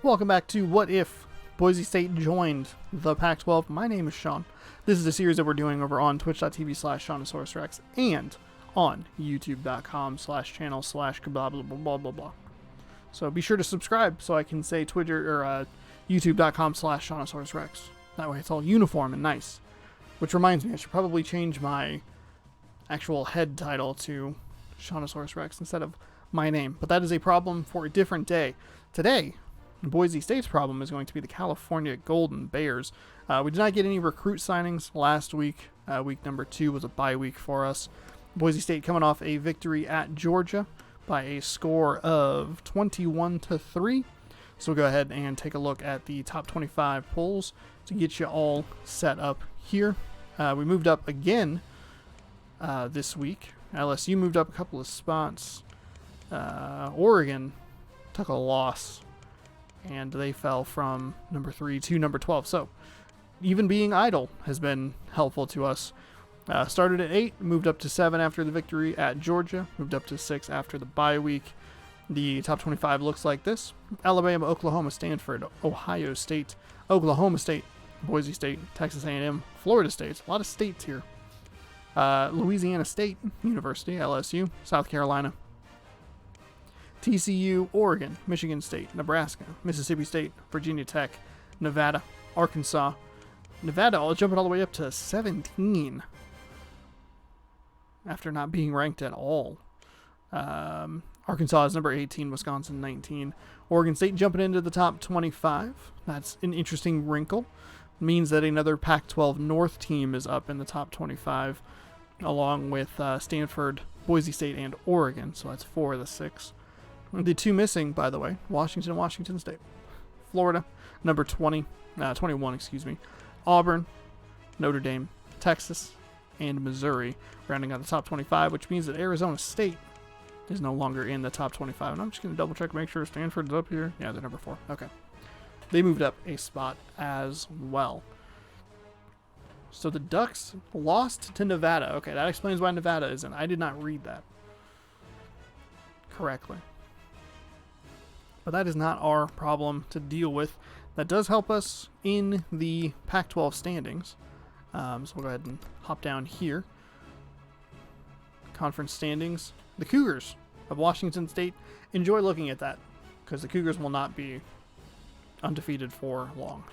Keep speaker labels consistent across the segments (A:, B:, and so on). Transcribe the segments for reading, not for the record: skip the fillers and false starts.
A: Welcome back to What If Boise State Joined the Pac-12. My name is Sean. This is a series that we're doing over on twitch.tv/SeanOsaurusRex and on youtube.com/channel/blah blah blah blah blah blah. So be sure to subscribe so I can say Twitter or youtube.com/SeanOsaurusRex. That way it's all uniform and nice. Which reminds me, I should probably change my actual head title to Seanosaurus Rex instead of my name. But that is a problem for a different day. Today, Boise State's problem is going to be the California Golden Bears. We did not get any recruit signings last week. Week number 2 was a bye week for us. Boise State coming off a victory at Georgia by a score of 21-3. So we'll go ahead and take a look at the top 25 polls to get you all set up here. We moved up again this week. LSU moved up a couple of spots. Oregon took a loss, and they fell from number 3 to number 12. So even being idle has been helpful to us. Started at 8, moved up to 7 after the victory at Georgia, moved up to 6 after the bye week. The top 25 looks like this: Alabama, Oklahoma, Stanford, Ohio State, Oklahoma State, Boise State, Texas A&M, Florida State. A lot of states here. Louisiana State University, LSU, South Carolina, TCU, Oregon, Michigan State, Nebraska, Mississippi State, Virginia Tech, Nevada, Arkansas. Nevada jumping all the way up to 17 after not being ranked at all. Arkansas is number 18, Wisconsin 19. Oregon State jumping into the top 25. That's an interesting wrinkle. It means that another Pac-12 North team is up in the top 25, along with Stanford, Boise State, and Oregon. So that's 4 of the 6. The 2 missing, by the way, Washington and Washington State. Florida, number 21, Auburn, Notre Dame, Texas, and Missouri, rounding out the top 25, which means that Arizona State is no longer in the top 25. And I'm just going to double check, make sure Stanford's up here. Yeah, they're number 4. Okay. They moved up a spot as well. So the Ducks lost to Nevada. Okay, that explains why Nevada isn't. I did not read that correctly. But that is not our problem to deal with. That does help us in the Pac-12 standings. So we'll go ahead and hop down here. Conference standings. The Cougars of Washington State. Enjoy looking at that, because the Cougars will not be undefeated for long.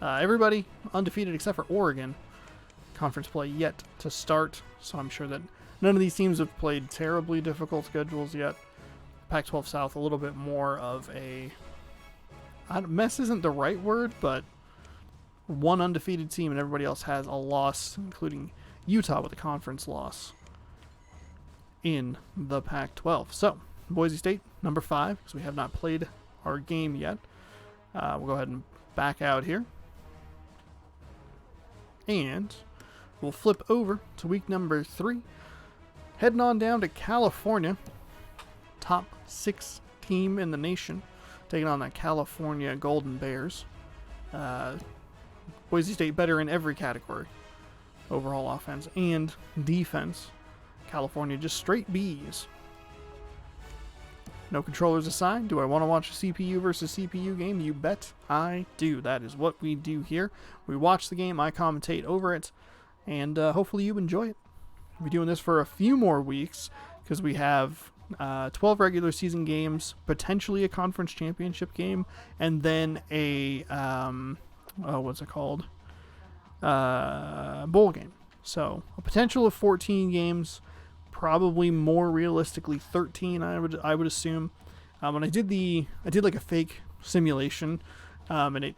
A: Everybody undefeated except for Oregon. Conference play yet to start, so I'm sure that none of these teams have played terribly difficult schedules yet. Pac-12 South, a little bit more of a... mess isn't the right word, but one undefeated team and everybody else has a loss, including Utah with a conference loss in the Pac-12. So, Boise State, number 5, because we have not played our game yet. We'll go ahead and back out here. And we'll flip over to week number 3. Heading on down to California. Top 6 team in the nation. Taking on that California Golden Bears. Boise State better in every category. Overall offense and defense. California just straight B's. No controllers assigned. Do I want to watch a CPU versus CPU game? You bet I do. That is what we do here. We watch the game, I commentate over it, and hopefully you enjoy it. We'll be doing this for a few more weeks because we have 12 regular season games, potentially a conference championship game, and then a bowl game. So a potential of 14 games. Probably more realistically 13, I would assume. When I did like a fake simulation, and it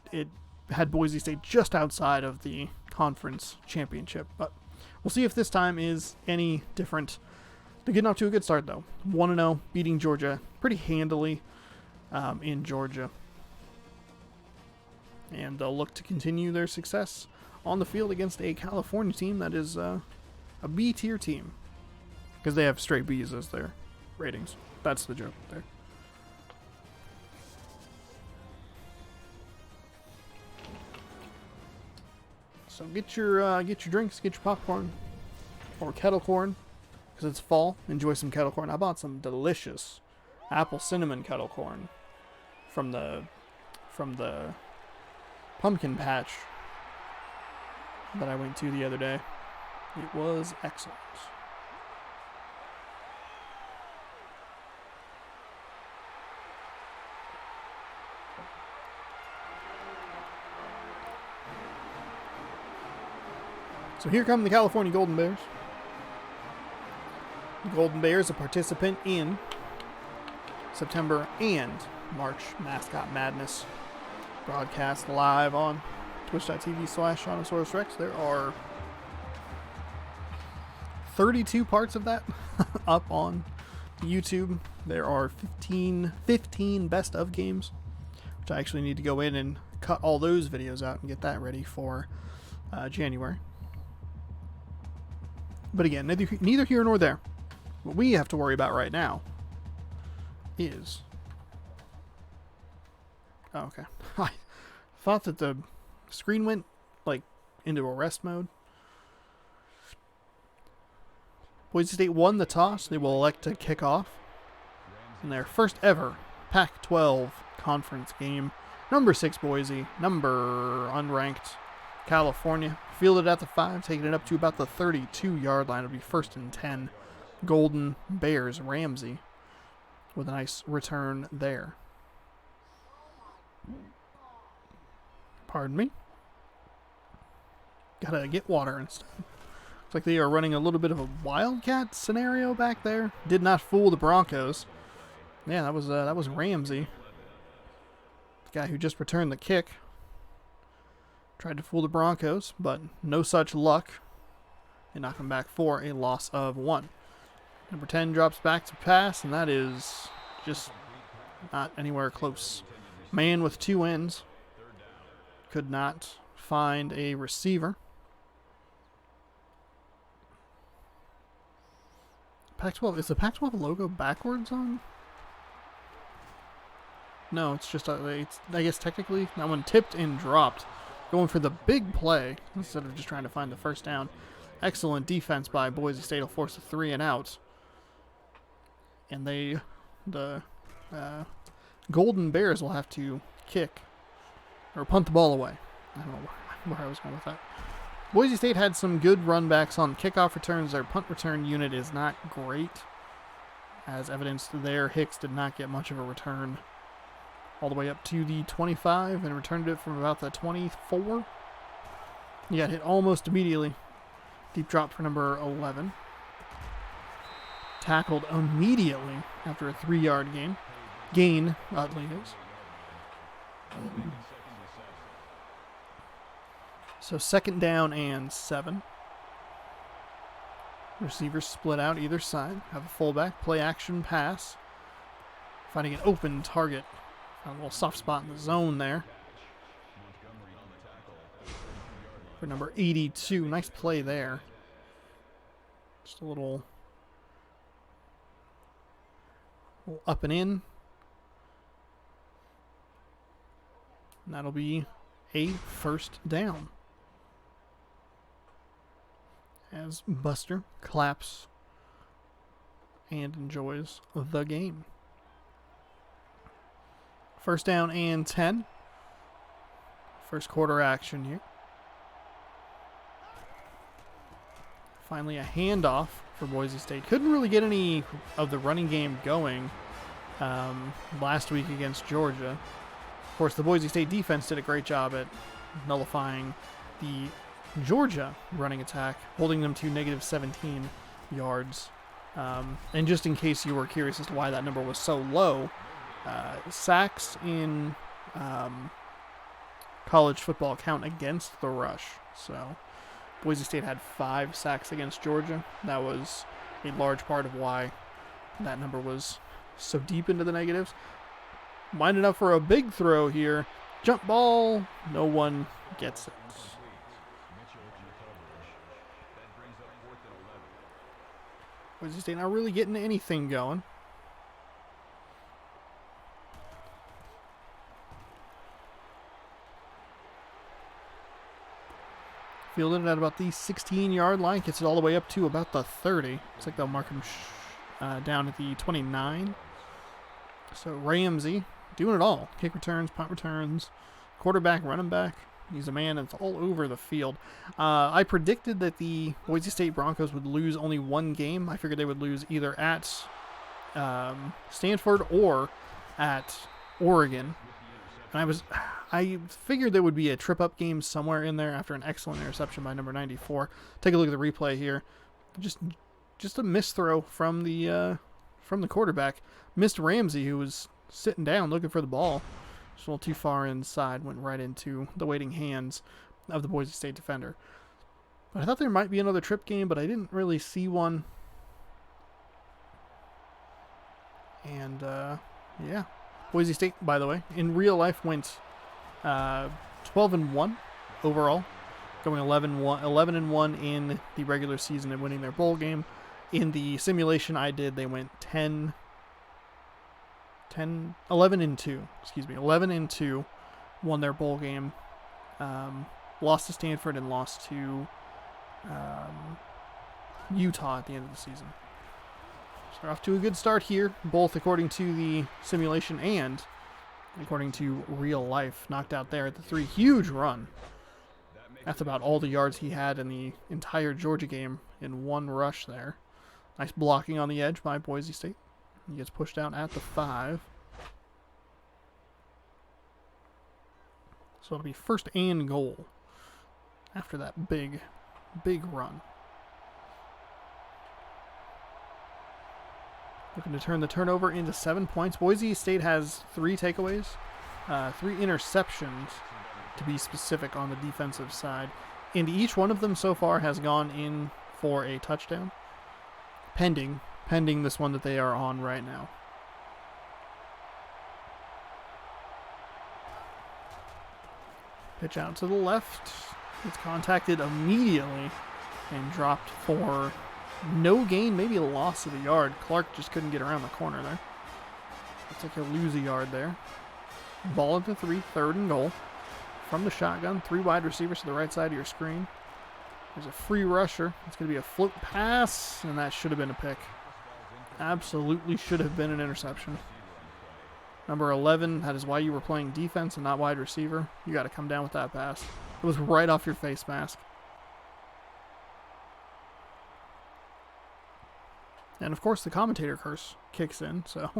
A: had Boise State just outside of the conference championship. But we'll see if this time is any different. They're getting off to a good start though. 1-0, beating Georgia pretty handily in Georgia, and they'll look to continue their success on the field against a California team that is a B tier team. Because they have straight B's as their ratings. That's the joke there. So get your drinks, get your popcorn, or kettle corn, because it's fall. Enjoy some kettle corn. I bought some delicious apple cinnamon kettle corn from the from the pumpkin patch that I went to the other day. It was excellent. So here come the California Golden Bears. The Golden Bears, a participant in September and March Mascot Madness, broadcast live on twitch.tv/Shawnosaurus Rex. There are 32 parts of that up on YouTube. There are 15 best of games, which I actually need to go in and cut all those videos out and get that ready for January. But again, neither here nor there. What we have to worry about right now is... Oh, okay. I thought that the screen went, like, into arrest mode. Boise State won the toss. They will elect to kick off in their first ever Pac-12 conference game. Number 6 Boise, number unranked California. Fielded at the 5, taking it up to about the 32-yard line. It'll be 1st and 10. Golden Bears. Ramsey with a nice return there. Pardon me. Gotta get water instead. Looks like they are running a little bit of a Wildcat scenario back there. Did not fool the Broncos. Yeah, that was Ramsey, the guy who just returned the kick. Tried to fool the Broncos, but no such luck. They knock him back for a loss of 1. Number 10 drops back to pass, and that is just not anywhere close. Man with 2 ends. Could not find a receiver. Pac-12, is the Pac-12 logo backwards on? No, it's just, I guess technically, that one tipped and dropped. Going for the big play instead of just trying to find the first down. Excellent defense by Boise State will force a 3 and out. And the Golden Bears will have to kick or punt the ball away. I don't know where I was going with that. Boise State had some good runbacks on kickoff returns. Their punt return unit is not great. As evidenced there, Hicks did not get much of a return all the way up to the 25 and returned it from about the 24. He got hit almost immediately. Deep drop for number 11. Tackled immediately after a 3-yard gain, oddly is. So 2nd down and 7. Receivers split out either side. Have a fullback, play action pass. Finding an open target. A little soft spot in the zone there. For number 82. Nice play there. Just a little up and in. And that'll be a 1st down. As Buster claps and enjoys the game. 1st down and 10. First quarter action here. Finally a handoff for Boise State. Couldn't really get any of the running game going last week against Georgia. Of course, the Boise State defense did a great job at nullifying the Georgia running attack, holding them to negative 17 yards. And just in case you were curious as to why that number was so low, sacks in college football count against the rush. So Boise State had 5 sacks against Georgia. That was a large part of why that number was so deep into the negatives. Winding up for a big throw here. Jump ball. No one gets it. Boise State not really getting anything going. Fielded at about the 16-yard line. Gets it all the way up to about the 30. Looks like they'll mark him down at the 29. So Ramsey doing it all. Kick returns, punt returns, quarterback, running back. He's a man that's all over the field. I predicted that the Boise State Broncos would lose only one game. I figured they would lose either at Stanford or at Oregon. And I figured there would be a trip-up game somewhere in there after an excellent interception by number 94. Take a look at the replay here. Just a misthrow from the quarterback. Missed Ramsey, who was sitting down looking for the ball. Just a little too far inside, went right into the waiting hands of the Boise State defender. But I thought there might be another trip game, but I didn't really see one. And, yeah. Boise State, by the way, in real life went 12-1 overall, going 11-1 in the regular season and winning their bowl game. In the simulation I did, they went 11-2, 11-2, won their bowl game, lost to Stanford and lost to Utah at the end of the season. So they're off to a good start here, both according to the simulation and according to real life. Knocked out there at the 3, huge run. That's about all the yards he had in the entire Georgia game in one rush there. Nice blocking on the edge by Boise State. He gets pushed out at the 5. So it'll be first and goal after that big run. Looking to turn the turnover into 7 points. Boise State has 3 takeaways, 3 interceptions to be specific on the defensive side. And each one of them so far has gone in for a touchdown. Pending this one that they are on right now. Pitch out to the left. Gets contacted immediately and dropped for no gain, maybe a loss of a yard. Clark just couldn't get around the corner there. Looks like he'll lose a yard there. Ball at the 3, third and goal. From the shotgun, 3 wide receivers to the right side of your screen. There's a free rusher. It's going to be a float pass, and that should have been a pick. Absolutely should have been an interception. Number 11, that is why you were playing defense and not wide receiver. You got to come down with that pass. It was right off your face mask. And of course the commentator curse kicks in, so.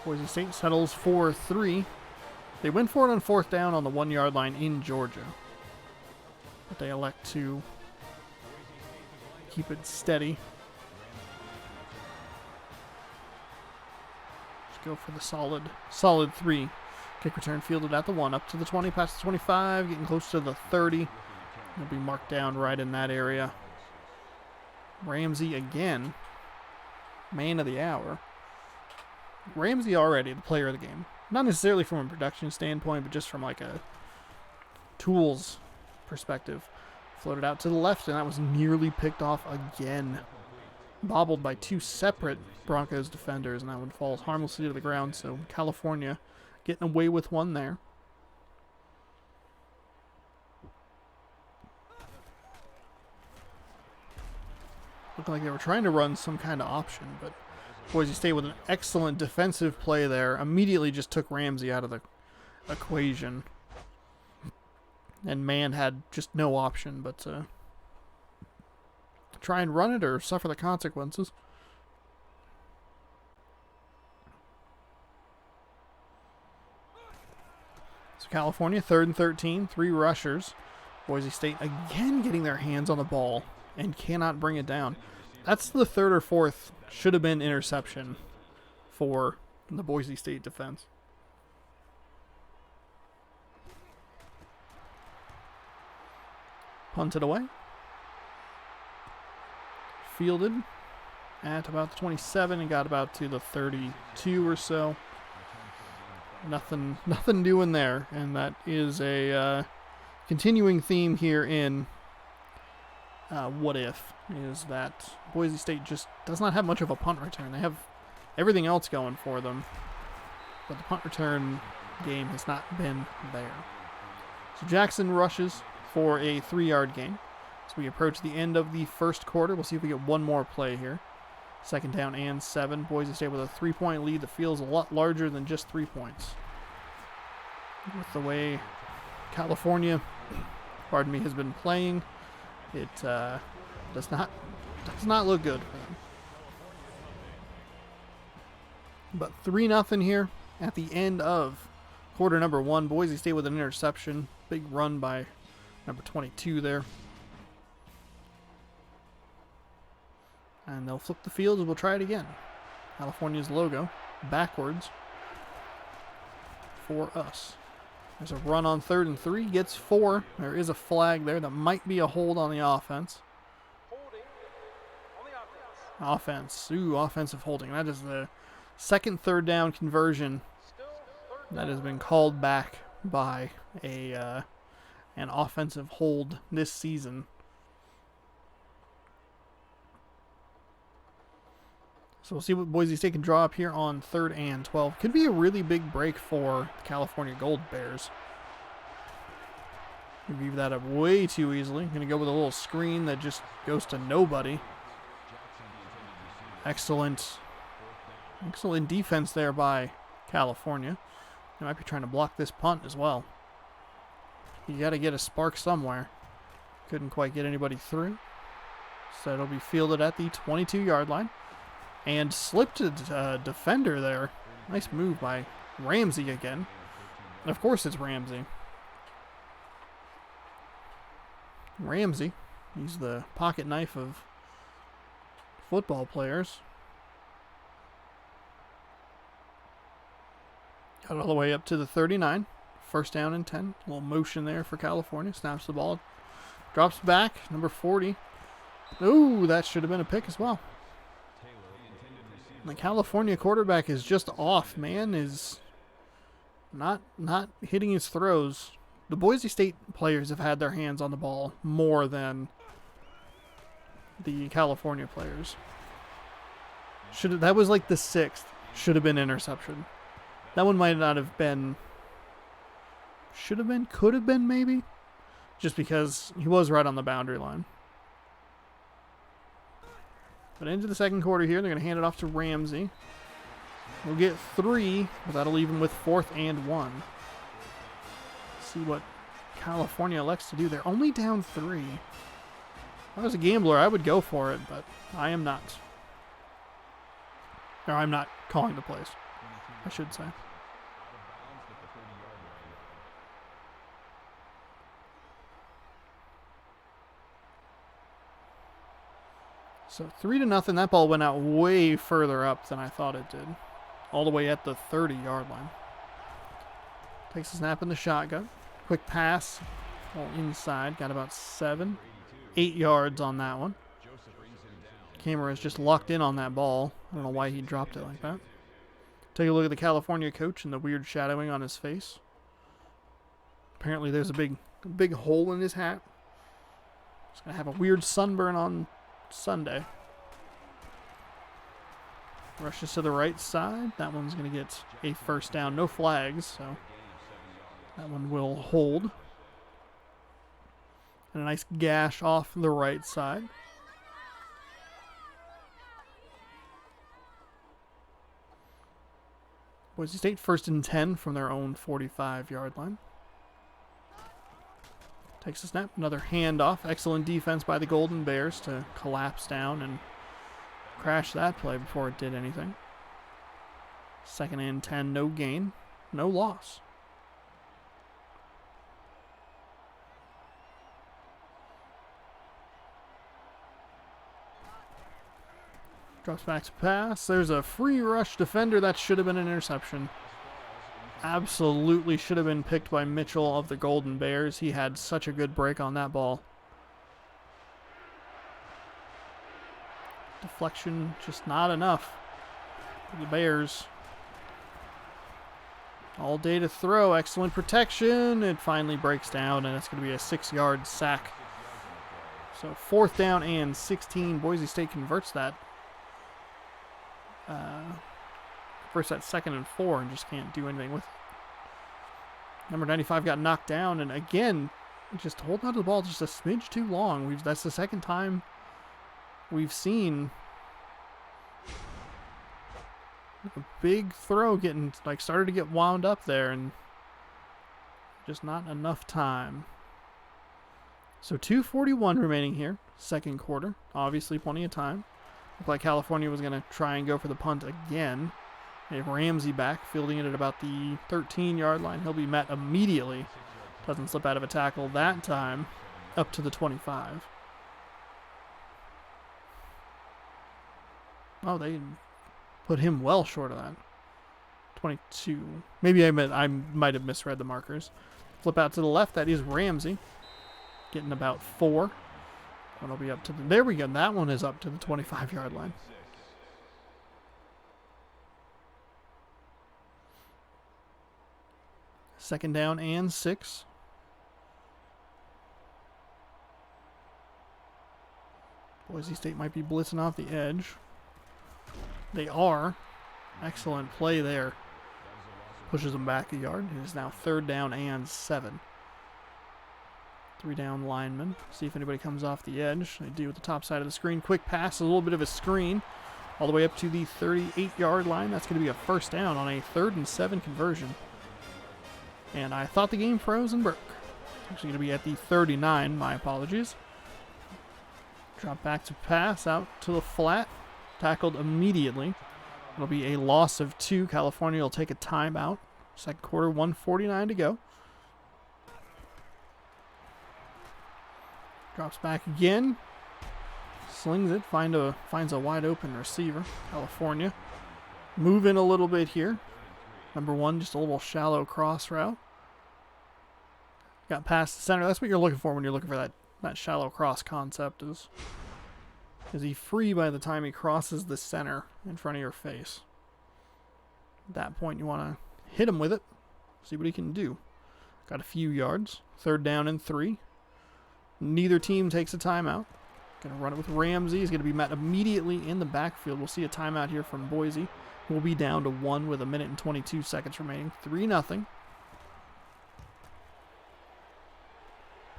A: Boise State settles for 3. They went for it on 4th down on the 1-yard line in Georgia. But they elect to keep it steady. Just go for the solid 3. Kick return fielded at the 1, up to the 20, past the 25, getting close to the 30. He'll be marked down right in that area. Ramsey again. Man of the hour. Ramsey already the player of the game. Not necessarily from a production standpoint, but just from like a tools perspective. Floated out to the left, and that was nearly picked off again. Bobbled by 2 separate Broncos defenders, and that one falls harmlessly to the ground. So California getting away with one there. Looked like they were trying to run some kind of option, but Boise State with an excellent defensive play there immediately just took Ramsey out of the equation. And man had just no option but to try and run it or suffer the consequences. So California, 3rd and 13, 3 rushers. Boise State again getting their hands on the ball and cannot bring it down. That's the 3rd or 4th should have been interception for the Boise State defense. Punted away. Fielded at about the 27 and got about to the 32 or so. Nothing doing there, and that is a continuing theme here in What If, is that Boise State just does not have much of a punt return. They have everything else going for them, but the punt return game has not been there. So Jackson rushes for a 3-yard gain. So we approach the end of the first quarter. We'll see if we get one more play here. Second down and 7. Boise State with a 3-point lead that feels a lot larger than just 3 points. With the way California, has been playing, it does not look good for them. But 3-0 here at the end of quarter number 1. Boise State with an interception. Big run by number 22 there. And they'll flip the field and we'll try it again. California's logo backwards for us. There's a run on 3rd and 3. Gets 4. There is a flag there. That might be a hold on the offense.
B: Holding on the offense.
A: Ooh, offensive holding. That is the second 3rd down conversion that has been called back by an offensive hold this season. So we'll see what Boise State can draw up here on 3rd and 12. Could be a really big break for the California Gold Bears. We gave that up way too easily. Going to go with a little screen that just goes to nobody. Excellent defense there by California. They might be trying to block this punt as well. You got to get a spark somewhere. Couldn't quite get anybody through. So it'll be fielded at the 22-yard line. And slipped a defender there. Nice move by Ramsey again. And of course it's Ramsey. He's the pocket knife of football players. Got all the way up to the 39. First down and 10. A little motion there for California. Snaps the ball. Drops back. Number 40. Ooh, that should have been a pick as well. The California quarterback is just off, man. Is not hitting his throws. The Boise State players have had their hands on the ball more than the California players. That was like the 6th. Should have been interception. That one might not have been. Should have been. Could have been maybe. Just because he was right on the boundary line. But into the second quarter here, they're going to hand it off to Ramsey. We'll get 3, but that'll leave him with 4th and 1. See what California elects to do. They're only down 3. If I was a gambler, I would go for it, but I am not. Or I'm not calling the plays, I should say. So 3-0. That ball went out way further up than I thought it did. All the way at the 30-yard line. Takes a snap in the shotgun. Quick pass. All inside. Got about 8 yards on that one. Camera is just locked in on that ball. I don't know why he dropped it like that. Take a look at the California coach and the weird shadowing on his face. Apparently there's a big hole in his hat. He's going to have a weird sunburn on Sunday. Rushes to the right side. That one's going to get a first down. No flags, so that one will hold. And a nice gash off the right side. Boise State 1st and 10 from their own 45-yard line. Takes a snap, another handoff. Excellent defense by the Golden Bears to collapse down and crash that play before it did anything. 2nd and 10, no gain, no loss. Drops back to pass. There's a free rush defender. That should have been an interception. Absolutely should have been picked by Mitchell of the Golden Bears. He had such a good break on that ball. Deflection just not enough for the Bears. All day to throw. Excellent protection. It finally breaks down, and it's going to be a 6-yard sack. So 4th down and 16. Boise State converts that. First that 2nd and 4 and just can't do anything with it. Number 95 got knocked down, and again, just holding on to the ball just a smidge too long. That's the second time we've seen A big throw getting, like, started to get wound up there, and just not enough time. So 2:41 remaining here, second quarter. Obviously plenty of time. Looked like California was going to try and go for the punt again. They have Ramsey back, fielding it at about the 13-yard line. He'll be met immediately. Doesn't slip out of a tackle that time, up to the 25. Oh, they put him well short of that. 22. Maybe I might have misread the markers. Flip out to the left. That is Ramsey. Getting about 4. That'll be up to the... There we go. That one is up to the 25-yard line. Second down and 6. Boise State might be blitzing off the edge. They are. Excellent play there. Pushes them back a yard. It is now third down and 7. 3 down linemen. See if anybody comes off the edge. They do with the top side of the screen. Quick pass, a little bit of a screen. All the way up to the 38-yard line. That's going to be a first down on a 3rd and 7 conversion. And I thought the game froze and broke. Actually going to be at the 39. My apologies. Drop back to pass out to the flat. Tackled immediately. It'll be a loss of 2. California will take a timeout. Second quarter, 1:49 to go. Drops back again. Slings it. Finds a wide open receiver. California. Moving a little bit here. Number 1, just a little shallow cross route. Got past the center. That's what you're looking for when you're looking for that shallow cross concept. Is he free by the time he crosses the center in front of your face? At that point, you want to hit him with it. See what he can do. Got a few yards. Third down and 3. Neither team takes a timeout. Going to run it with Ramsey. He's going to be met immediately in the backfield. We'll see a timeout here from Boise. We'll be down to 1 with 1 minute and 22 seconds remaining. 3-0.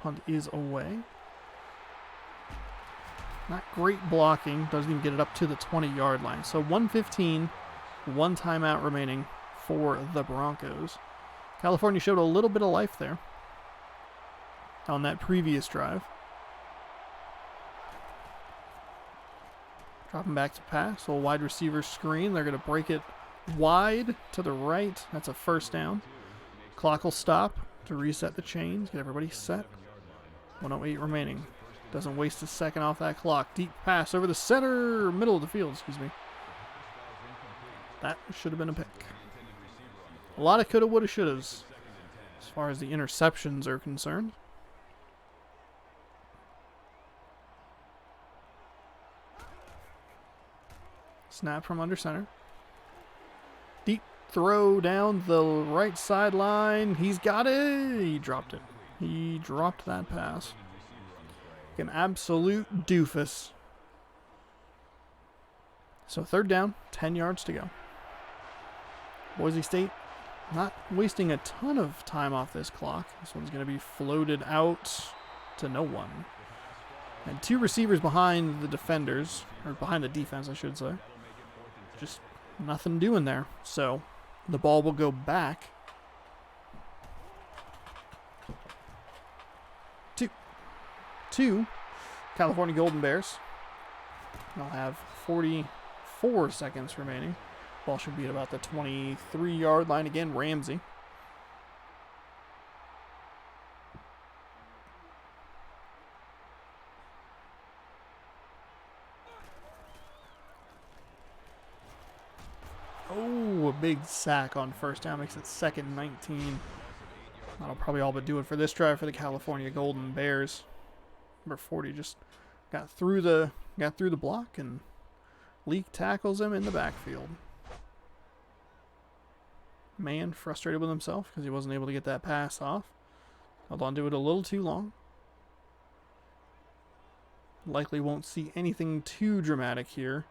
A: Punt is away. Not great blocking. Doesn't even get it up to the 20-yard line. So 1:15, 1 timeout remaining for the Broncos. California showed a little bit of life there on that previous drive. Dropping back to pass. A wide receiver screen. They're going to break it wide to the right. That's a first down. Clock will stop to reset the chains. Get everybody set. 1:08 remaining. Doesn't waste a second off that clock. Deep pass over the center, middle of the field, excuse me. That should have been a pick. A lot of coulda, woulda, shouldas as far as the interceptions are concerned. Snap from under center. Deep throw down the right sideline. He's got it. He dropped it. He dropped that pass. An absolute doofus. So third down, 10 yards to go. Boise State not wasting a ton of time off this clock. This one's going to be floated out to no one. And 2 receivers behind the defenders, or behind the defense, I should say. Just nothing doing there. So the ball will go back to California Golden Bears. They'll have 44 seconds remaining. Ball should be at about the 23-yard line again. Ramsey. Oh, a big sack on first down. Makes it 2nd and 19. That'll probably all but do it for this drive for the California Golden Bears. Number 40 just got through the block, and Leak tackles him in the backfield. Man frustrated with himself because he wasn't able to get that pass off. Held on to it a little too long. Likely won't see anything too dramatic here.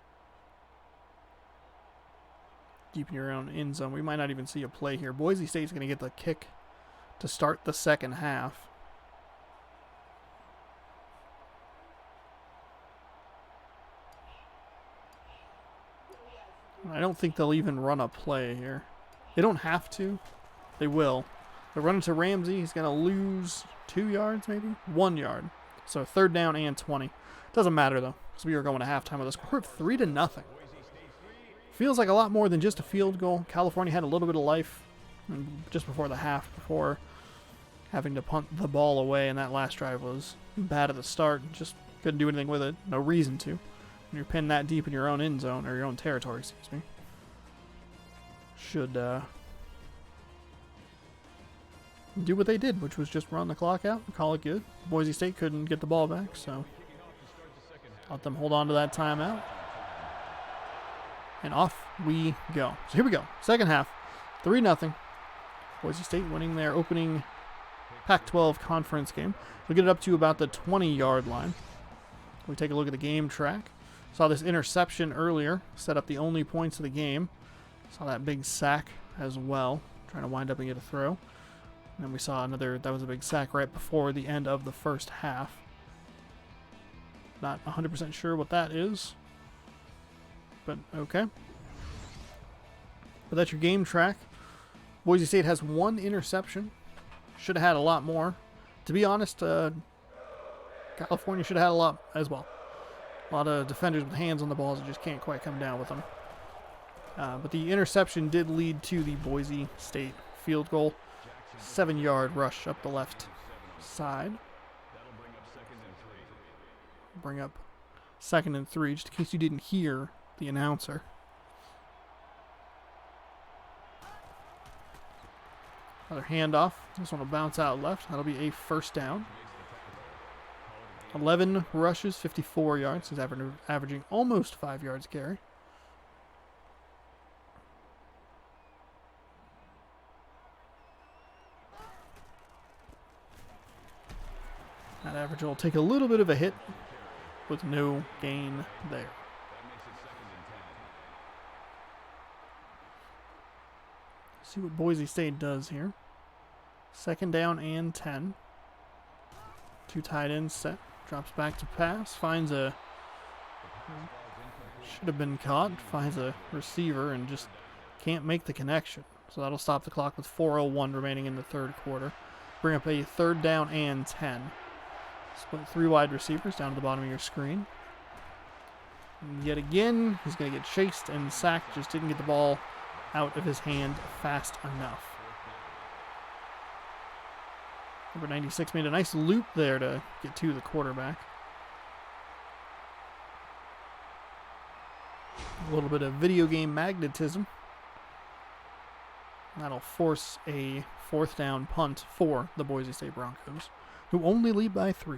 A: Deep in your own end zone. We might not even see a play here. Boise State's going to get the kick to start the second half. I don't think they'll even run a play here. They don't have to. They will. They'll run into Ramsey. He's going to lose 2 yards, maybe? 1 yard. So 3rd down and 20. Doesn't matter, though, because we are going to halftime with a score of 3-0. Feels like a lot more than just a field goal. California had a little bit of life just before the half, before having to punt the ball away, and that last drive was bad at the start. Just couldn't do anything with it. No reason to. When you're pinned that deep in your own end zone, or your own territory, excuse me. Should do what they did, which was just run the clock out and call it good. Boise State couldn't get the ball back, so let them hold on to that timeout. And off we go. So here we go. Second half, 3-0. Boise State winning their opening Pac-12 conference game. We'll get it up to about the 20-yard line. We take a look at the game track. Saw this interception earlier, set up the only points of the game. Saw that big sack as well, trying to wind up and get a throw. And then we saw another, that was a big sack right before the end of the first half. Not 100% sure what that is, but okay. But that's your game track. Boise State has 1 interception. Should have had a lot more. To be honest, California should have had a lot as well. A lot of defenders with hands on the balls that just can't quite come down with them. But the interception did lead to the Boise State field goal. 7-yard rush up the left side. Bring up 2nd and 3, just in case you didn't hear the announcer. Another handoff. This one will bounce out left. That'll be a 1st down. 11 rushes, 54 yards. He's averaging almost 5 yards carry. That average will take a little bit of a hit with no gain there. See what Boise State does here. 2nd down and 10. 2 tight ends set. Drops back to pass. Finds a... should have been caught. Finds a receiver and just can't make the connection. So that'll stop the clock with 4:01 remaining in the 3rd quarter. Bring up a 3rd down and 10. Split 3 wide receivers down to the bottom of your screen. And yet again, he's going to get chased and sacked. Just didn't get the ball out of his hand fast enough. Number 96 made a nice loop there to get to the quarterback. A little bit of video game magnetism. That'll force a 4th down punt for the Boise State Broncos, who only lead by 3.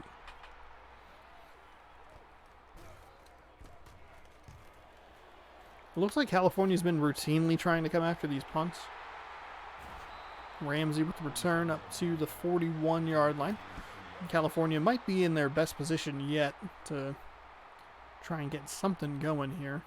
A: It looks like California's been routinely trying to come after these punts. Ramsey with the return up to the 41-yard line. California might be in their best position yet to try and get something going here.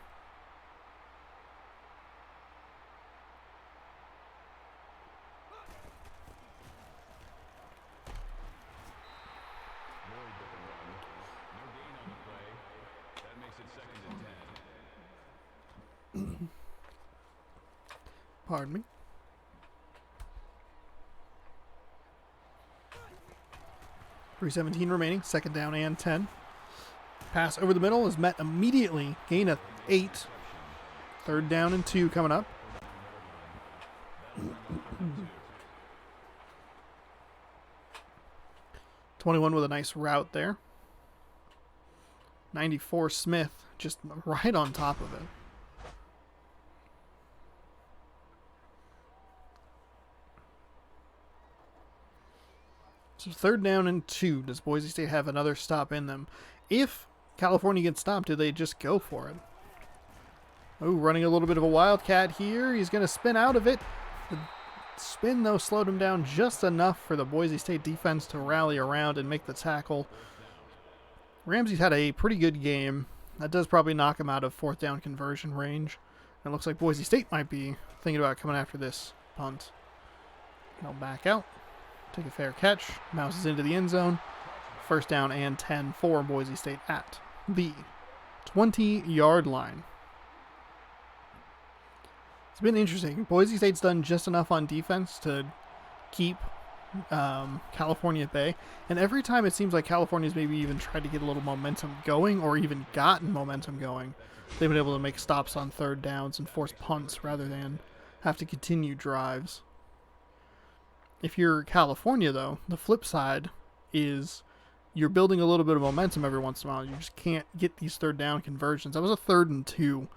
A: Pardon me. .317 remaining, 2nd down and 10. Pass over the middle is met immediately. Gain of 8. 3rd down and 2 coming up. 21 with a nice route there. 94 Smith just right on top of it. So 3rd down and 2. Does Boise State have another stop in them? If California gets stopped, do they just go for it? Oh, running a little bit of a wildcat here. He's going to spin out of it. The spin, though, slowed him down just enough for the Boise State defense to rally around and make the tackle. Ramsey's had a pretty good game. That does probably knock him out of 4th down conversion range. And it looks like Boise State might be thinking about coming after this punt. They'll back out. Take a fair catch. Bounces into the end zone. 1st down and 10 for Boise State at the 20-yard line. been interesting. Boise State's done just enough on defense to keep California at bay. And every time it seems like California's maybe even tried to get a little momentum going or even gotten momentum going, they've been able to make stops on third downs and force punts rather than have to continue drives. If you're California, though, the flip side is you're building a little bit of momentum every once in a while. You just can't get these third down conversions. That was a 3rd and 2,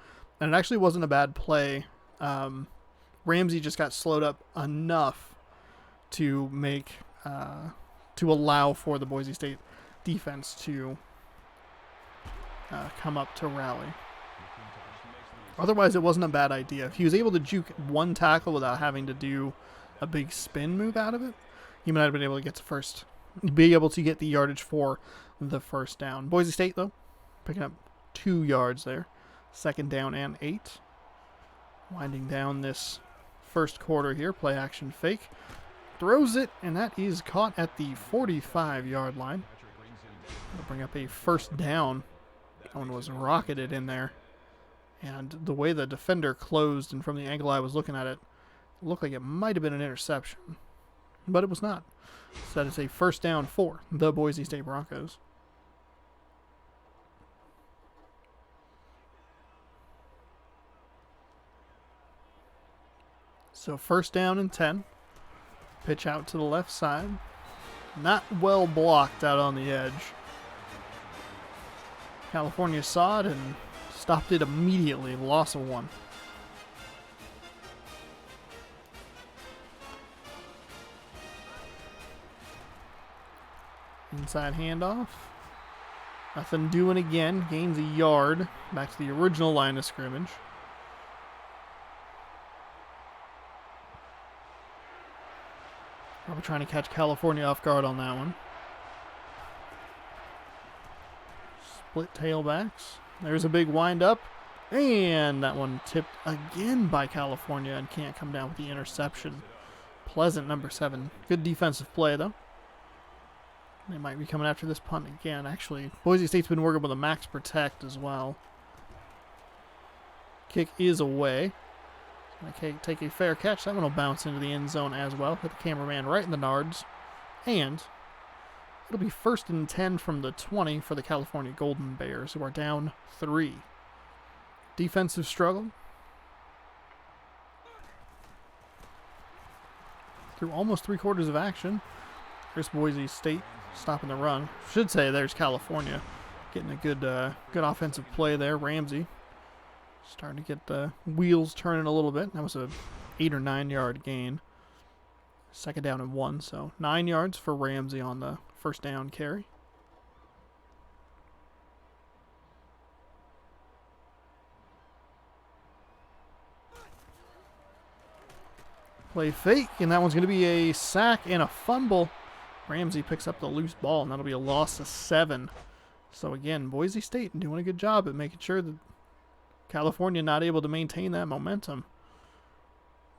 A: and it actually wasn't a bad play. Ramsey just got slowed up enough to make to allow for the Boise State defense to come up to rally. Otherwise, it wasn't a bad idea. If he was able to juke one tackle without having to do a big spin move out of it, he might have been able to get the yardage for the first down. Boise State, though, picking up 2 yards there. 2nd down and 8. Winding down this first quarter here. Play action fake. Throws it, and that is caught at the 45-yard line. That'll bring up a first down. That one was rocketed in there. And the way the defender closed and from the angle I was looking at it, it looked like it might have been an interception. But it was not. So that is a first down for the Boise State Broncos. So first down and 10. Pitch out to the left side. Not well blocked out on the edge. California saw it and stopped it immediately. Loss of 1. Inside handoff. Nothing doing again. Gains a yard. Back to the original line of scrimmage. Probably trying to catch California off guard on that one. Split tailbacks. There's a big wind up. And that one tipped again by California and can't come down with the interception. Pleasant number 7. Good defensive play, though. They might be coming after this punt again. Actually, Boise State's been working with a max protect as well. Kick is away. Okay, take a fair catch. That one will bounce into the end zone as well. Hit the cameraman right in the nards. And it'll be 1st and 10 from the 20 for the California Golden Bears, who are down 3. Defensive struggle. Through almost 3/4 of action. Here's Boise State stopping the run. Should say there's California getting a good offensive play there. Ramsey starting to get the wheels turning a little bit. That was a 8 or 9 yard gain. 2nd down and 1, so 9 yards for Ramsey on the first down carry. Play fake, and that one's going to be a sack and a fumble. Ramsey picks up the loose ball, and that'll be a loss of 7. So again, Boise State doing a good job at making sure that California not able to maintain that momentum.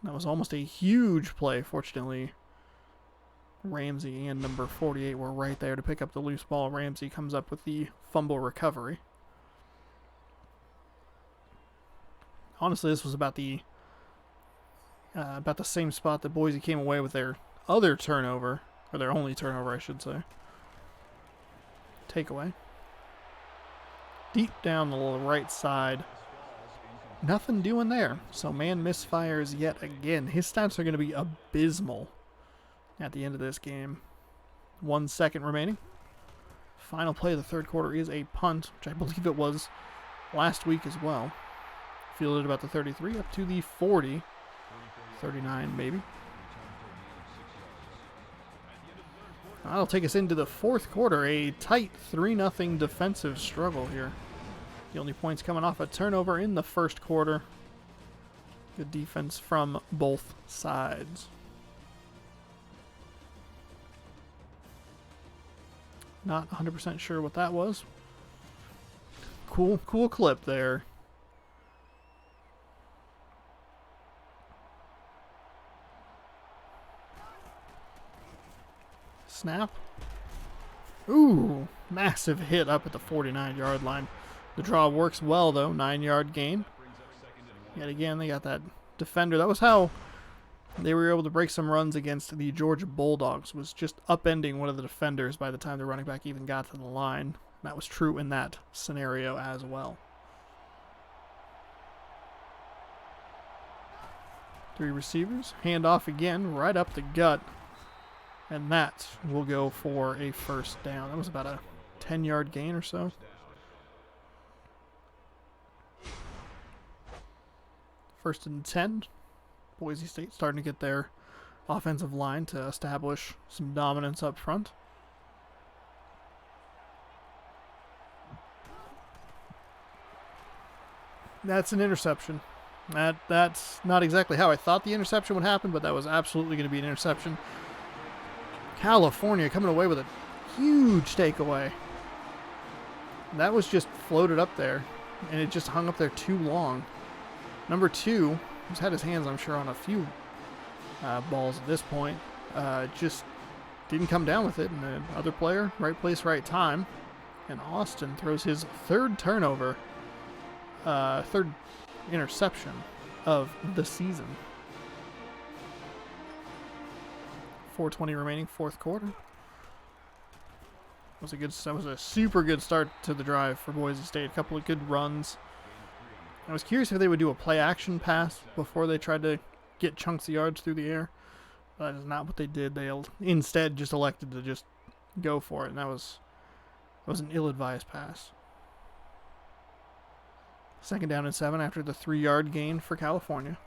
A: That was almost a huge play. Fortunately, Ramsey and number 48 were right there to pick up the loose ball. Ramsey comes up with the fumble recovery. Honestly, this was about the same spot that Boise came away with their other turnover, or their only turnover, I should say. Takeaway. Deep down the right side. Nothing doing there. So man misfires yet again. His stats are going to be abysmal at the end of this game. 1 second remaining. Final play of the third quarter is a punt, which I believe it was last week as well. Fielded about the 33 up to the 40. 39 maybe. That'll take us into the fourth quarter. A tight 3-0 defensive struggle here. The only points coming off a turnover in the first quarter. Good defense from both sides. Not 100% sure what that was. Cool clip there. Snap. Ooh, massive hit up at the 49-yard line. The draw works well, though. 9-yard gain. Yet again, they got that defender. That was how they were able to break some runs against the Georgia Bulldogs, was just upending one of the defenders by the time the running back even got to the line. That was true in that scenario as well. 3 receivers. Hand off again, right up the gut. And that will go for a first down. That was about a 10-yard gain or so. First and 10. Boise State starting to get their offensive line to establish some dominance up front. That's an interception. That's not exactly how I thought the interception would happen, but that was absolutely going to be an interception. California coming away with a huge takeaway. That was just floated up there, and it just hung up there too long. Number 2, who's had his hands, I'm sure, on a few balls at this point, just didn't come down with it. And the other player, right place, right time. And Austin throws his 3rd turnover, 3rd interception of the season. 4:20 remaining, 4th quarter. That was a super good start to the drive for Boise State. A couple of good runs. I was curious if they would do a play-action pass before they tried to get chunks of yards through the air. That is not what they did. They instead just elected to just go for it, and that was an ill-advised pass. 2nd down and 7 after the 3-yard gain for California.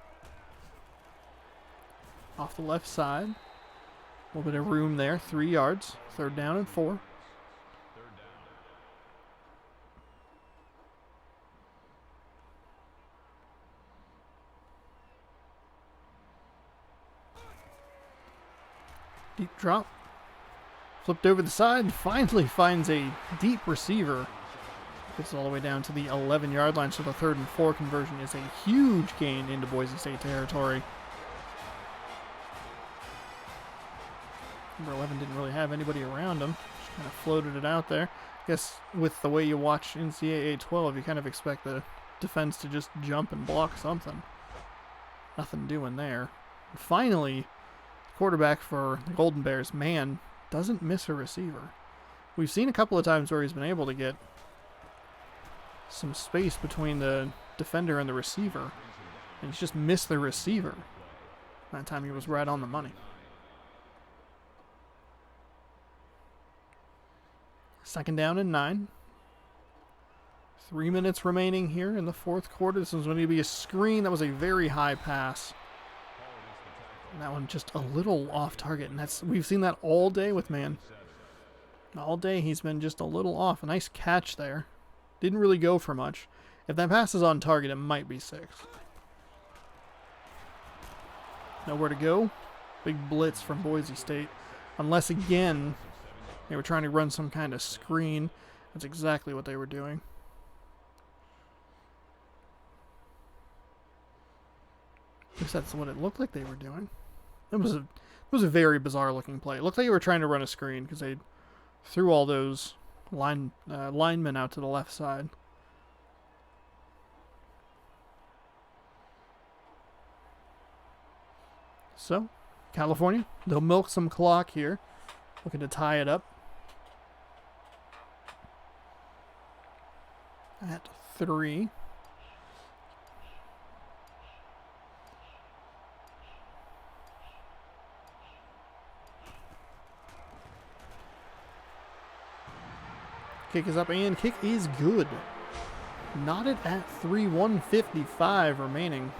A: Off the left side. A little bit of room there. 3 yards. 3rd down and 4. Deep drop. Flipped over the side. Finally finds a deep receiver. Gets all the way down to the 11-yard line, so the 3rd and 4 conversion is a huge gain into Boise State territory. Number 11 didn't really have anybody around him. Just kind of floated it out there. I guess with the way you watch NCAA 12, you kind of expect the defense to just jump and block something. Nothing doing there. And finally, the quarterback for the Golden Bears, man, doesn't miss a receiver. We've seen a couple of times where he's been able to get some space between the defender and the receiver, and he's just missed the receiver. That time he was right on the money. 2nd down and 9. 3 minutes remaining here in the 4th quarter. This is going to be a screen. That was a very high pass. And that one just a little off target, and we've seen that all day with man. All day he's been just a little off. A nice catch there. Didn't really go for much. If that pass is on target, it might be 6. Nowhere to go. Big blitz from Boise State. Unless, again, they were trying to run some kind of screen. That's exactly what they were doing. At least that's what it looked like they were doing. It was a very bizarre looking play. It looked like they were trying to run a screen because they threw all those linemen out to the left side. So, California, they'll milk some clock here. Looking to tie it up at 3. Kick is up and kick is good. Knotted at 3, 1:55 remaining.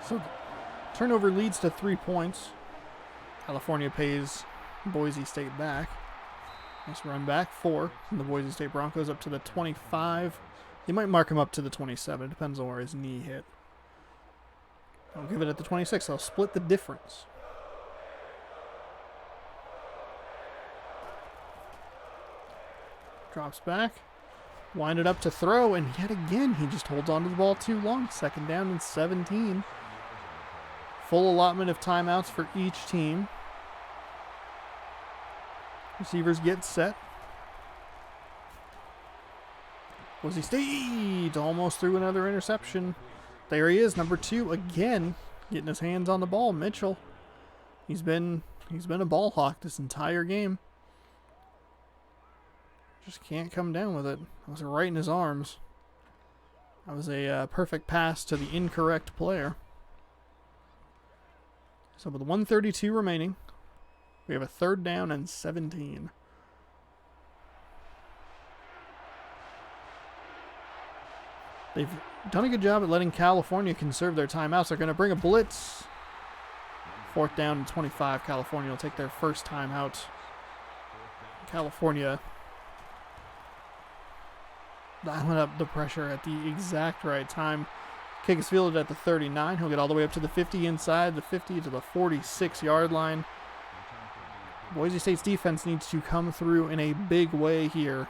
A: So turnover leads to 3 points. California pays Boise State back. Nice run back, 4 from the Boise State Broncos up to the 25. They might mark him up to the 27. It depends on where his knee hit. I'll give it at the 26. I'll split the difference. Drops back. Wind it up to throw, and yet again he just holds on to the ball too long. 2nd down and 17. full allotment of timeouts for each team. Receivers get set. Boise State almost threw another interception. There he is, number 2 again, getting his hands on the ball. Mitchell. He's been a ball hawk this entire game. Just can't come down with it. That was right in his arms. That was a perfect pass to the incorrect player. So with 1:32 remaining, we have a 3rd down and 17. They've done a good job at letting California conserve their timeouts. They're going to bring a blitz. 4th down and 25. California will take their first timeout. California dialing up the pressure at the exact right time. Kick is fielded at the 39. He'll get all the way up to the 50 inside, the 50 to the 46-yard line. Boise State's defense needs to come through in a big way here.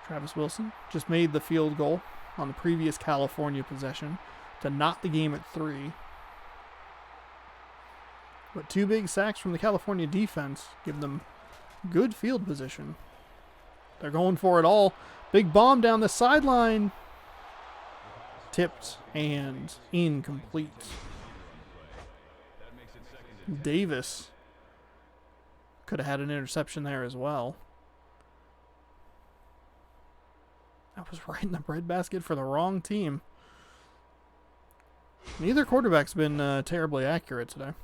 A: Travis Wilson just made the field goal on the previous California possession to knot the game at 3. But 2 big sacks from the California defense give them good field position. They're going for it all. Big bomb down the sideline. Tipped and incomplete. Davis could have had an interception there as well. That was right in the breadbasket for the wrong team. Neither quarterback's been terribly accurate today.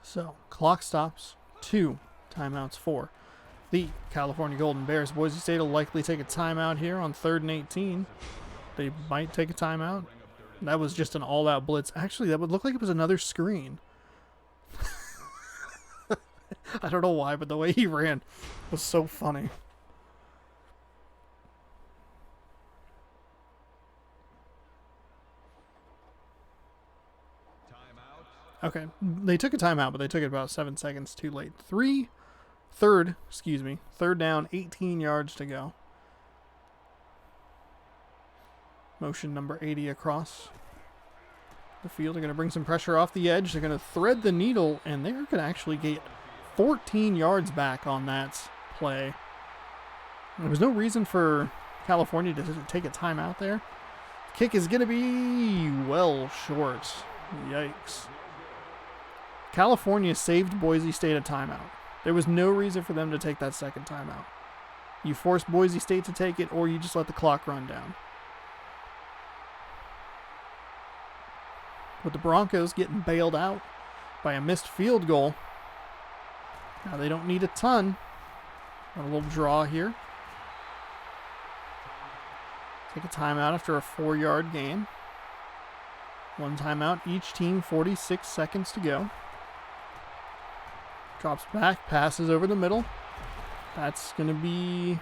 A: So, clock stops. 2 timeouts for the California Golden Bears. Boise State will likely take a timeout here on 3rd and 18. They might take a timeout. That was just an all-out blitz. Actually, that would look like it was another screen. I don't know why, but the way he ran was so funny. Okay, they took a timeout, but they took it about 7 seconds too late. 3rd down, 18 yards to go. Motion number 80 across the field. They're going to bring some pressure off the edge. They're going to thread the needle, and they're going to actually get 14 yards back on that play. There was no reason for California to take a timeout there. Kick is going to be well short. Yikes. California saved Boise State a timeout. There was no reason for them to take that second timeout. You force Boise State to take it, or you just let the clock run down. With the Broncos getting bailed out by a missed field goal. Now they don't need a ton. A little draw here. Take a timeout after a 4-yard gain. 1 timeout, each team, 46 seconds to go. Drops back, passes over the middle. That's going to be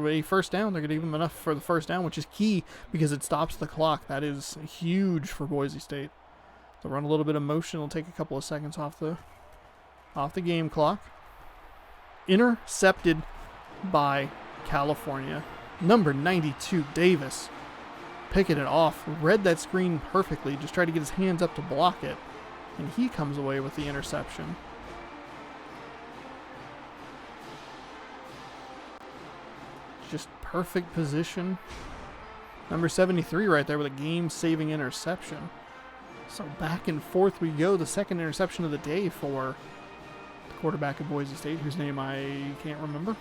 A: a first down. They're going to give them enough for the first down, which is key because it stops the clock. That is huge for Boise State. They'll run a little bit of motion. It'll take a couple of seconds off the game clock. Intercepted by California. Number 92, Davis. Picking it off. Read that screen perfectly. Just tried to get his hands up to block it. And he comes away with the interception. Just perfect position. Number 73 right there with a game-saving interception. So back and forth we go. The second interception of the day for the quarterback of Boise State, whose name I can't remember.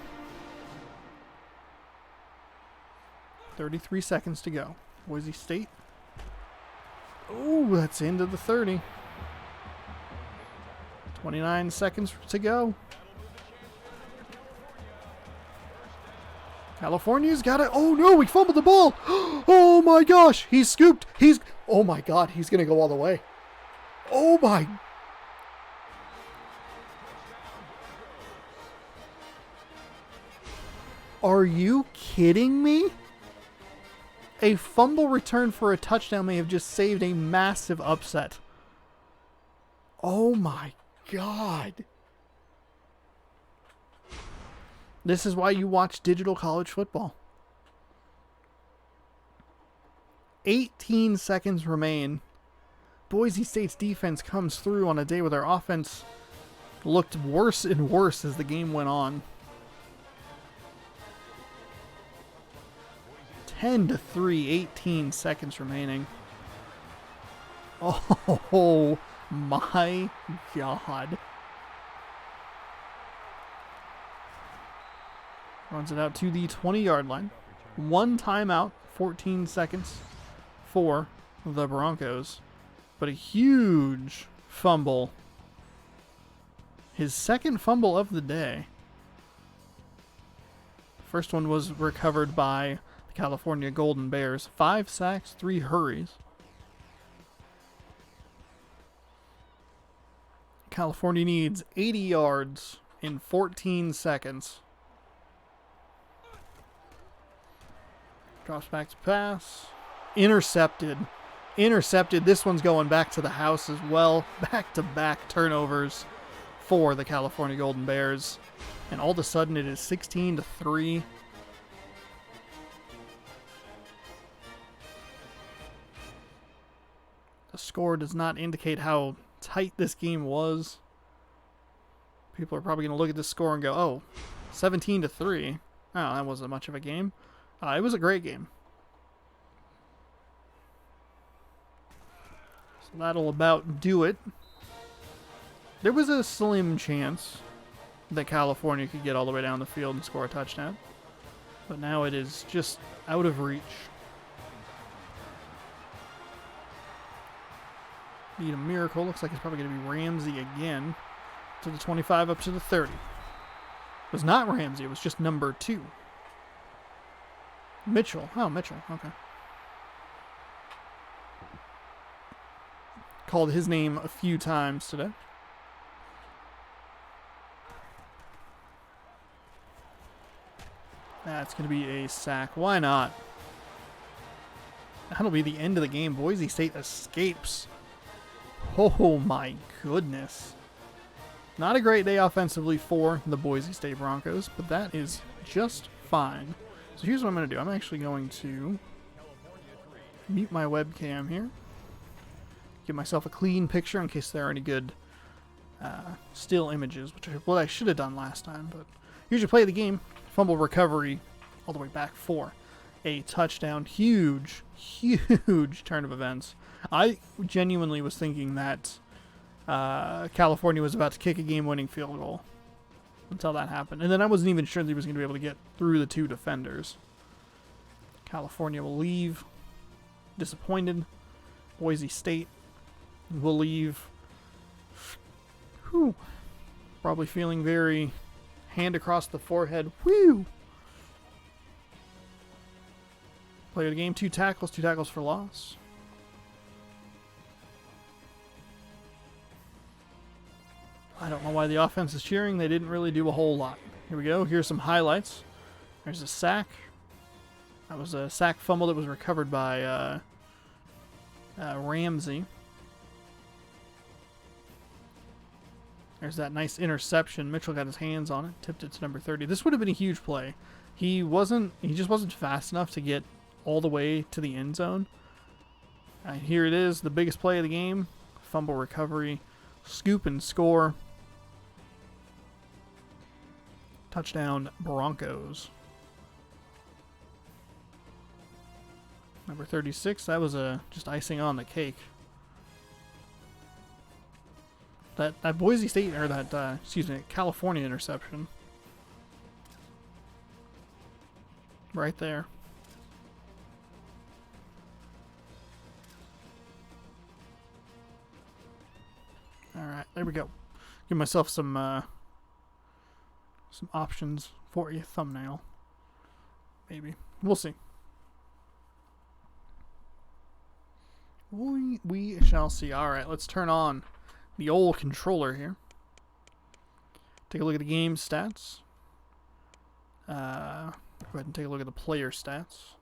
A: 33 seconds to go. Boise State. Oh, that's into the 30. 29 seconds to go. California's got it. Oh no, we fumbled the ball. Oh my gosh, he's scooped. Oh my God, he's going to go all the way. Oh my. Are you kidding me? A fumble return for a touchdown may have just saved a massive upset. Oh my God. This is why you watch digital college football. 18 seconds remain. Boise State's defense comes through on a day where their offense looked worse and worse as the game went on. 10-3, 18 seconds remaining. Oh my God. Runs it out to the 20-yard line. One timeout, 14 seconds for the Broncos. But a huge fumble. His second fumble of the day. First one was recovered by the California Golden Bears. 5 sacks, 3 hurries. California needs 80 yards in 14 seconds. Drops back to pass. Intercepted. This one's going back to the house as well. Back-to-back turnovers for the California Golden Bears. And all of a sudden it is 16-3. The score does not indicate how tight this game was. People are probably going to look at this score and go, oh, 17-3. Oh, that wasn't much of a game. It was a great game. So that'll about do it. There was a slim chance that California could get all the way down the field and score a touchdown. But now it is just out of reach. Need a miracle. Looks like it's probably going to be Ramsey again. To the 25 up to the 30. It was not Ramsey. It was just number 2. Mitchell. Oh, Mitchell. Okay. Called his name a few times today. That's going to be a sack. Why not? That'll be the end of the game. Boise State escapes. Oh my goodness. Not a great day offensively for the Boise State Broncos, but that is just fine. So here's what I'm going to do. I'm actually going to mute my webcam here. Give myself a clean picture in case there are any good still images, which is what I should have done last time. But here's your play of the game. Fumble recovery all the way back for a touchdown. Huge turn of events. I genuinely was thinking that California was about to kick a game-winning field goal until that happened. And then I wasn't even sure that he was going to be able to get through the 2 defenders. California will leave disappointed. Boise State will leave probably feeling very hand across the forehead. Woo! Play of the game, 2 tackles for loss. I don't know why the offense is cheering. They didn't really do a whole lot. Here we go. Here's some highlights. There's a sack. That was a sack fumble that was recovered by Ramsey. There's that nice interception. Mitchell got his hands on it. Tipped it to number 30. This would have been a huge play. He just wasn't fast enough to get all the way to the end zone. Here it is. The biggest play of the game. Fumble recovery. Scoop and score. Touchdown, Broncos. Number 36, that was just icing on the cake. That Boise State, or that, California interception. Right there. Alright, there we go. Give myself some options for a thumbnail. Maybe. We'll see. We shall see. Alright, let's turn on the old controller here. Take a look at the game stats. Go ahead and take a look at the player stats.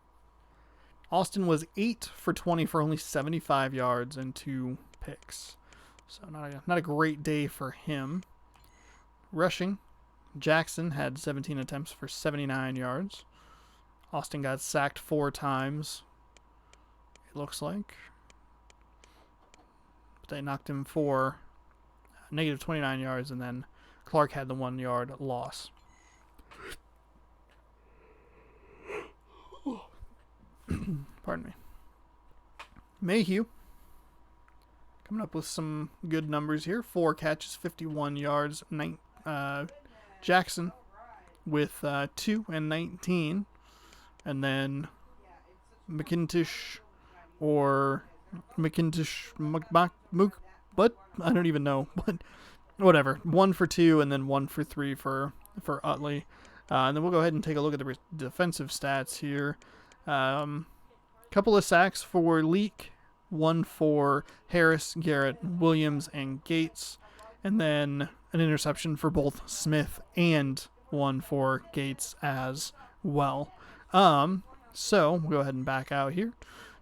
A: Austin was 8 for 20 for only 75 yards and 2 picks. So not a great day for him. Rushing, Jackson had 17 attempts for 79 yards. Austin got sacked 4 times, it looks like. But they knocked him for negative 29 yards, and then Clark had the 1-yard loss. Pardon me. Mayhew coming up with some good numbers here. 4 catches, 51 yards. Jackson with 2 and 19. And then McIntosh but I don't even know. But whatever. 1 for 2 and then 1 for 3 for Utley. And then we'll go ahead and take a look at the defensive stats here. Couple of sacks for Leak, 1 for Harris, Garrett, Williams, and Gates, and then an interception for both Smith and 1 for Gates as well. So we'll go ahead and back out here.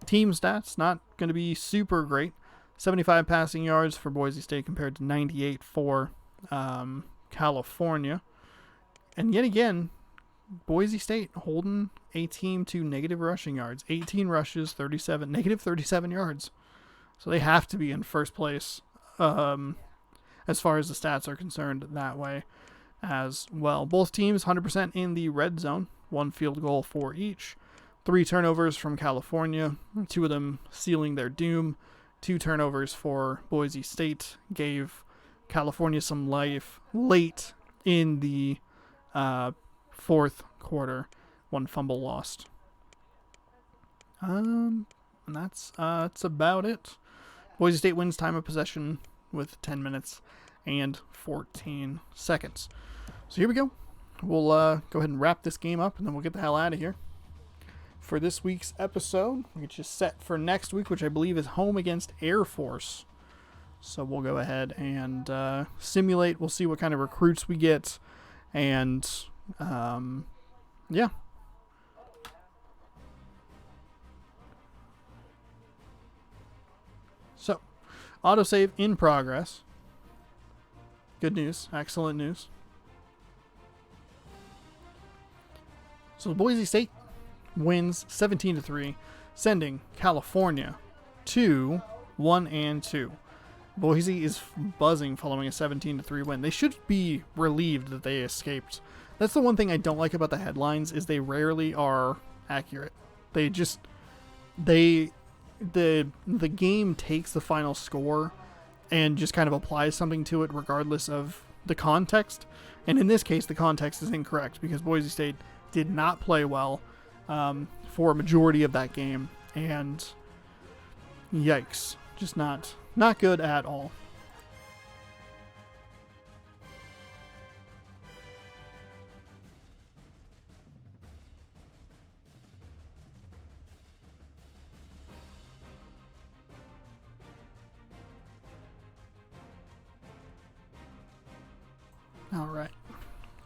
A: Team stats, not going to be super great. 75 passing yards for Boise State compared to 98 for California. And yet again, Boise State holding a team to negative rushing yards. 18 rushes, negative 37 yards. So they have to be in first place as far as the stats are concerned that way as well. Both teams 100% in the red zone. 1 field goal for each. 3 turnovers from California. 2 of them sealing their doom. 2 turnovers for Boise State gave California some life late in the fourth quarter. 1 fumble lost. And that's about it. Boise State wins time of possession with 10 minutes and 14 seconds. So here we go. We'll go ahead and wrap this game up, and then we'll get the hell out of here. For this week's episode, we get you set for next week, which I believe is home against Air Force. So we'll go ahead and simulate. We'll see what kind of recruits we get, and yeah. So, autosave in progress. Good news. Excellent news. So Boise State wins 17-3, sending California to 1-2. Boise is buzzing following a 17-3 win. They should be relieved that they escaped. That's the one thing I don't like about the headlines, is they rarely are accurate. The game takes the final score and just kind of applies something to it regardless of the context. And in this case, the context is incorrect because Boise State did not play well for a majority of that game, and yikes, just not good at all. All right.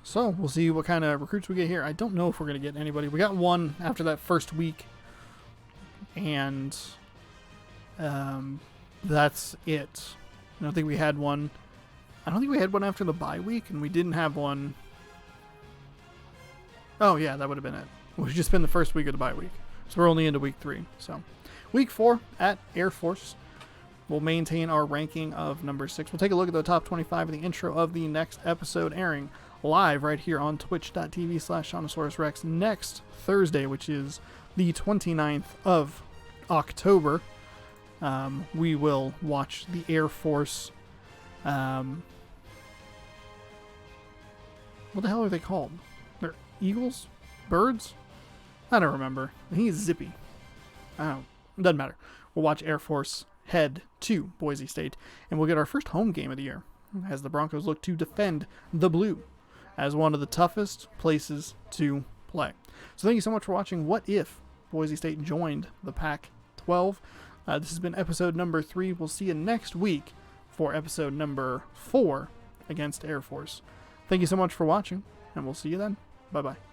A: So we'll see what kind of recruits we get here. I don't know if we're going to get anybody. We got 1 after that first week, and that's it. I don't think we had one. I don't think we had one after the bye week, and we didn't have one. Oh, yeah, that would have been it. We've just been the first week of the bye week. So we're only into week 3. So week 4 at Air Force. We'll maintain our ranking of number 6. We'll take a look at the top 25 in the intro of the next episode, airing live right here on twitch.tv/ShaunosaurusRex next Thursday, which is the 29th of October. We will watch the Air Force. What the hell are they called? They're eagles? Birds? I don't remember. I think it's Zippy. It doesn't matter. We'll watch Air Force head to Boise State, and we'll get our first home game of the year as the Broncos look to defend the blue as one of the toughest places to play. So thank you so much for watching What If Boise State joined the Pac-12. This has been episode number 3. We'll see you next week for episode number 4 against Air Force. Thank you so much for watching, and we'll see you then. Bye-bye.